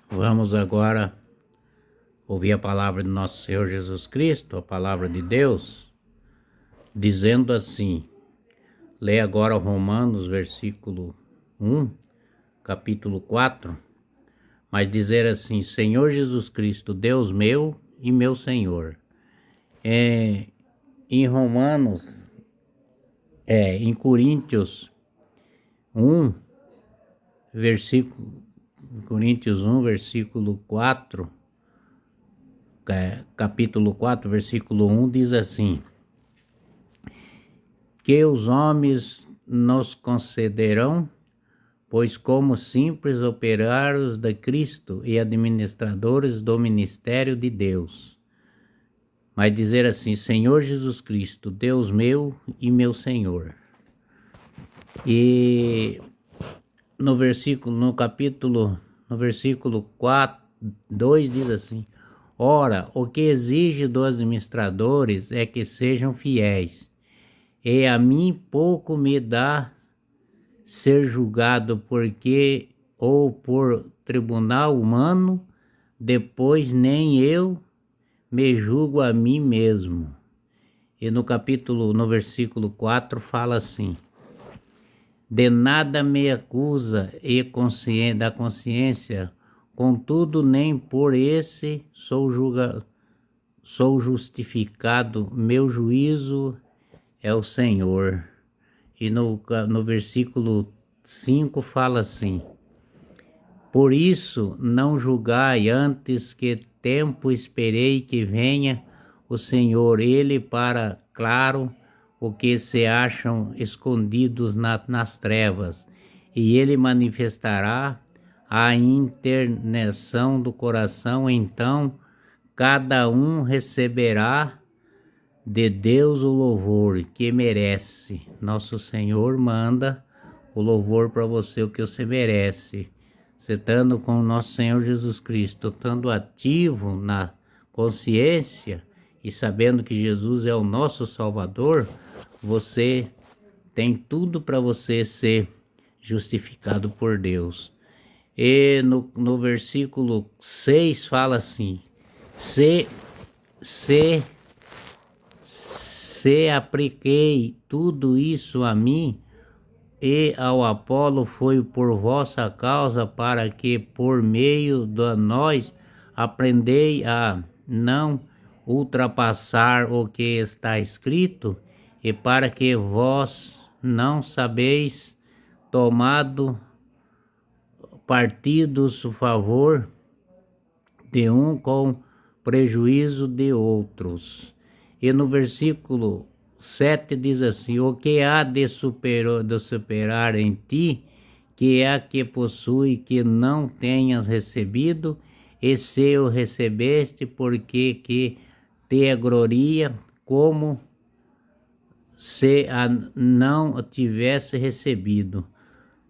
Vamos agora ouvir a palavra de nosso Senhor Jesus Cristo, a palavra de Deus, dizendo assim. Lê agora Romanos, versículo 1, capítulo 4, mas dizer assim: Senhor Jesus Cristo, Deus meu e meu Senhor. Em Romanos, em Coríntios 1, versículo 4, capítulo 4, versículo 1, diz assim: que os homens nos concederão, pois como simples operários de Cristo e administradores do ministério de Deus. Mas dizer assim: Senhor Jesus Cristo, Deus meu e meu Senhor. E no versículo 4, 2 diz assim: ora, o que exige dos administradores é que sejam fiéis, e a mim pouco me dá ser julgado porque ou por tribunal humano, depois nem eu me julgo a mim mesmo. E no versículo 4 fala assim: de nada me acusa da consciência, contudo nem por esse sou justificado, meu juízo é o Senhor. E no versículo 5 fala assim: por isso não julgai antes que tempo esperei que venha o Senhor, ele para claro o que se acham escondidos nas trevas, e ele manifestará a intercessão do coração. Então cada um receberá de Deus o louvor que merece. Nosso Senhor manda o louvor para você, o que você merece. Você estando com o nosso Senhor Jesus Cristo, estando ativo na consciência e sabendo que Jesus é o nosso Salvador, você tem tudo para você ser justificado por Deus. E no versículo 6 fala assim: se apliquei tudo isso a mim e ao Apolo, foi por vossa causa, para que por meio de nós aprendei a não ultrapassar o que está escrito, e para que vós não sabeis tomado partidos a favor de um com prejuízo de outros. E no versículo 7 diz assim: o que há de superar em ti, que é que possui, que não tenhas recebido, e se o recebeste, porque que te gloria, como se a não tivesse recebido.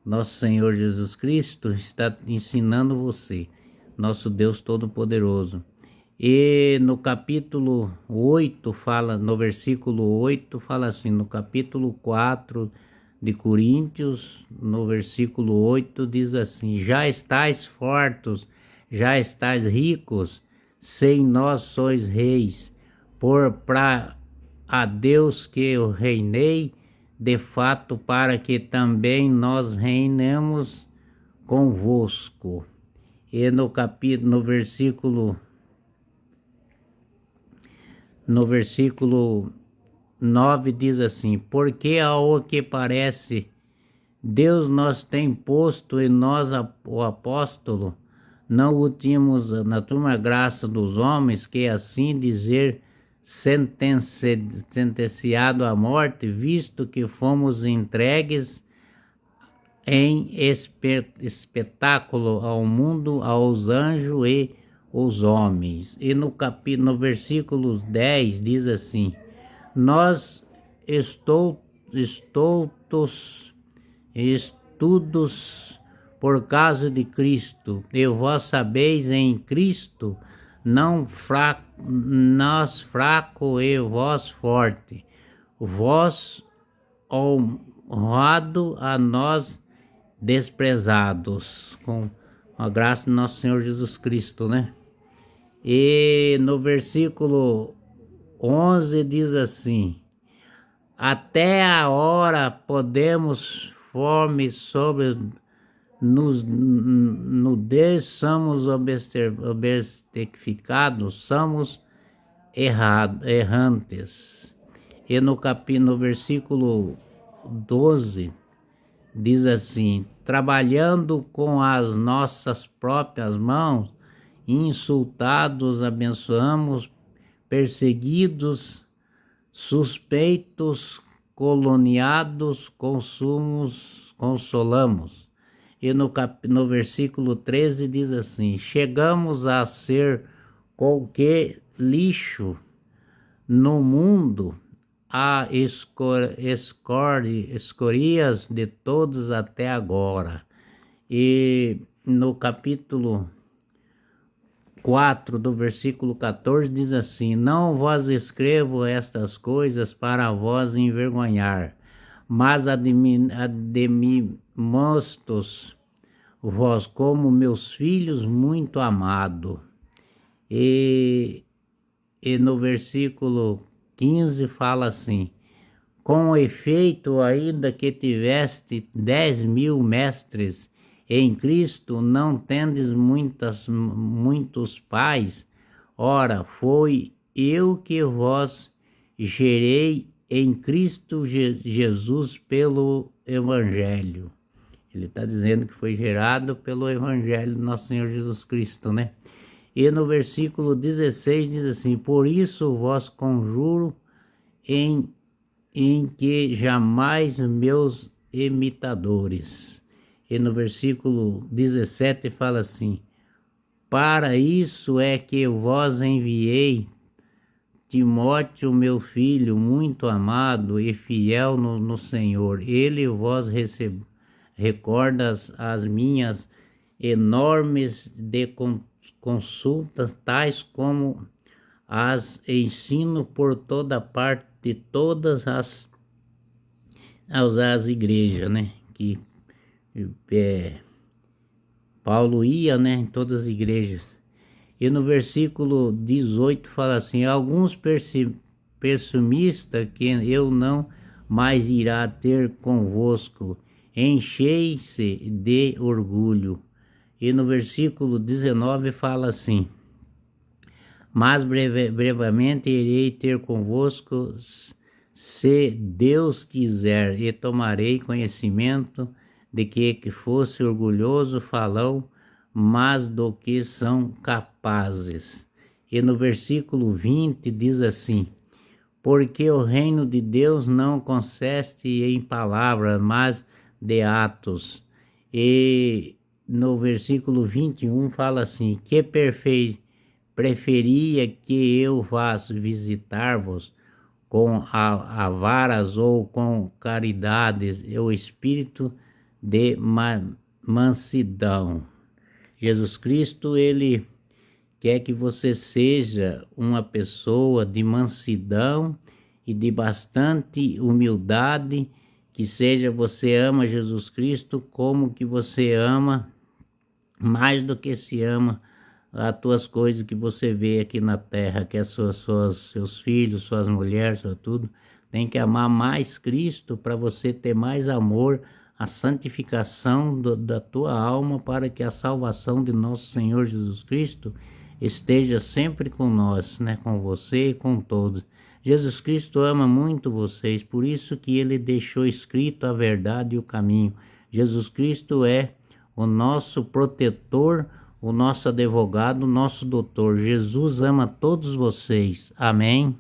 Nosso Senhor Jesus Cristo está ensinando você, nosso Deus Todo-Poderoso. E no capítulo 8 fala, no versículo 8 fala assim: no capítulo 4 de Coríntios, no versículo 8 diz assim: já estáis fortes, já estáis ricos, sem nós sois reis, para a Deus que eu reinei, de fato, para que também nós reinemos convosco. E no versículo 9 diz assim: porque ao que parece, Deus nos tem posto em nós o apóstolo, não o tínhamos na tua graça dos homens, que assim dizer, sentenciado à morte, visto que fomos entregues em espetáculo ao mundo, aos anjos e os homens. E no versículo 10 diz assim: nós estudos por causa de Cristo, e vós sabeis em Cristo, nós fraco e vós forte, vós honrado a nós desprezados. A graça do nosso Senhor Jesus Cristo, né? E no versículo 11 diz assim: até a hora podemos fome sobre nudez, somos obstetrificados, somos errantes. E no versículo 12 diz assim: trabalhando com as nossas próprias mãos, insultados, abençoamos, perseguidos, suspeitos, caluniados, consolamos. E no versículo 13 diz assim: chegamos a ser qualquer lixo no mundo, a escórias de todos até agora. E no capítulo 4 do versículo 14 diz assim: não vos escrevo estas coisas para vos envergonhar, mas admoestos vós como meus filhos muito amados. E no versículo 15 fala assim: com efeito, ainda que tiveste 10.000 mestres, em Cristo não tendes muitos pais. Ora, foi eu que vos gerei em Cristo Jesus pelo Evangelho. Ele está dizendo que foi gerado pelo Evangelho do nosso Senhor Jesus Cristo, né? E no versículo 16 diz assim: por isso vos conjuro em que jamais meus imitadores. E no versículo 17 fala assim: para isso é que vos enviei Timóteo, meu filho, muito amado e fiel no Senhor. Ele vos recorda as minhas enormes de consultas, tais como as ensino por toda parte de todas as igrejas, né? Que Paulo ia, né, em todas as igrejas. E no versículo 18 fala assim: alguns pessimista que eu não mais irá ter convosco, enchei-se de orgulho. E no versículo 19 fala assim: mas brevemente irei ter convosco, se Deus quiser, e tomarei conhecimento de que fosse orgulhoso falam mas do que são capazes. E no versículo 20 diz assim: porque o reino de Deus não consiste em palavras, mas de atos. E no versículo 21 fala assim: que preferia que eu vá visitar-vos com avaras ou com caridades, o espírito de mansidão. Jesus Cristo, ele quer que você seja uma pessoa de mansidão e de bastante humildade, que seja você ama Jesus Cristo como que você ama, mais do que se ama as tuas coisas que você vê aqui na terra, que é seus filhos, suas mulheres, tudo. Tem que amar mais Cristo para você ter mais amor, a santificação da tua alma, para que a salvação de nosso Senhor Jesus Cristo esteja sempre com nós, né? Com você e com todos. Jesus Cristo ama muito vocês, por isso que ele deixou escrito a verdade e o caminho. Jesus Cristo é o nosso protetor, o nosso advogado, o nosso doutor. Jesus ama todos vocês. Amém.